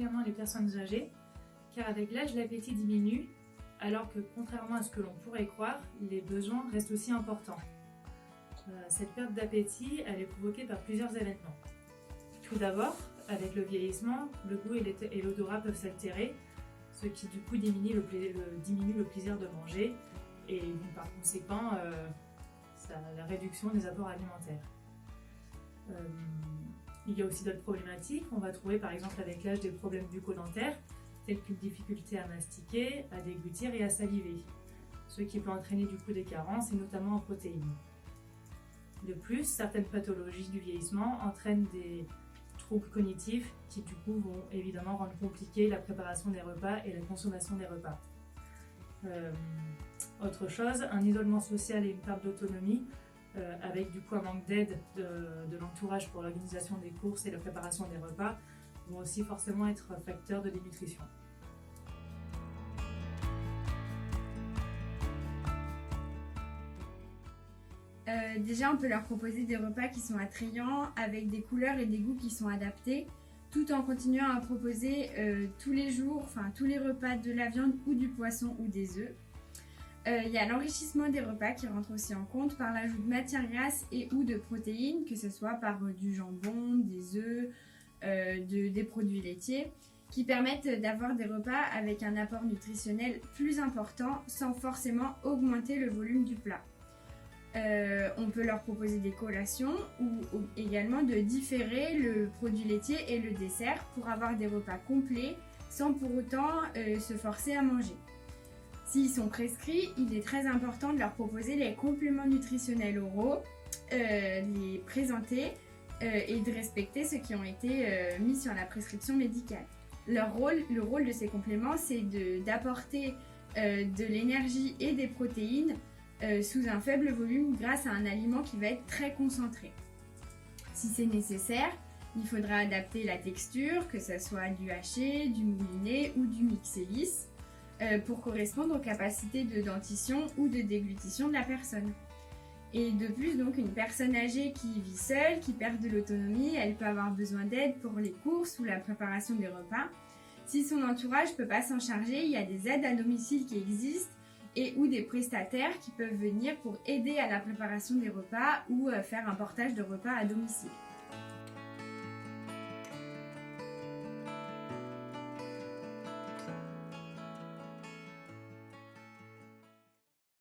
particulièrement les personnes âgées, car avec l'âge, l'appétit diminue, alors que contrairement à ce que l'on pourrait croire, les besoins restent aussi importants. Cette perte d'appétit, elle est provoquée par plusieurs événements. Tout d'abord, avec le vieillissement, le goût et l'odorat peuvent s'altérer, ce qui du coup diminue le plaisir de manger et par conséquent la réduction des apports alimentaires. Il y a aussi d'autres problématiques. On va trouver par exemple avec l'âge des problèmes bucco-dentaires, tels qu'une difficulté à mastiquer, à déglutir et à saliver, ce qui peut entraîner du coup des carences et notamment en protéines. De plus, certaines pathologies du vieillissement entraînent des troubles cognitifs qui du coup vont évidemment rendre compliqué la préparation des repas et la consommation des repas. Autre chose, un isolement social et une perte d'autonomie avec du coup un manque d'aide de l'entourage pour l'organisation des courses et la préparation des repas vont aussi forcément être facteurs de dénutrition. Déjà, on peut leur proposer des repas qui sont attrayants, avec des couleurs et des goûts qui sont adaptés, tout en continuant à proposer tous les jours, tous les repas de la viande ou du poisson ou des œufs. Il y a l'enrichissement des repas qui rentre aussi en compte par l'ajout de matières grasses et ou de protéines, que ce soit par du jambon, des œufs, des produits laitiers, qui permettent d'avoir des repas avec un apport nutritionnel plus important sans forcément augmenter le volume du plat. On peut leur proposer des collations ou également de différer le produit laitier et le dessert pour avoir des repas complets sans pour autant se forcer à manger. S'ils sont prescrits, il est très important de leur proposer les compléments nutritionnels oraux, les présenter et de respecter ceux qui ont été mis sur la prescription médicale. Le rôle de ces compléments, c'est d'apporter de l'énergie et des protéines sous un faible volume grâce à un aliment qui va être très concentré. Si c'est nécessaire, il faudra adapter la texture, que ce soit du haché, du mouliné ou du mixé lisse, pour correspondre aux capacités de dentition ou de déglutition de la personne. Et de plus, donc, une personne âgée qui vit seule, qui perd de l'autonomie, elle peut avoir besoin d'aide pour les courses ou la préparation des repas. Si son entourage ne peut pas s'en charger, il y a des aides à domicile qui existent et ou des prestataires qui peuvent venir pour aider à la préparation des repas ou faire un portage de repas à domicile.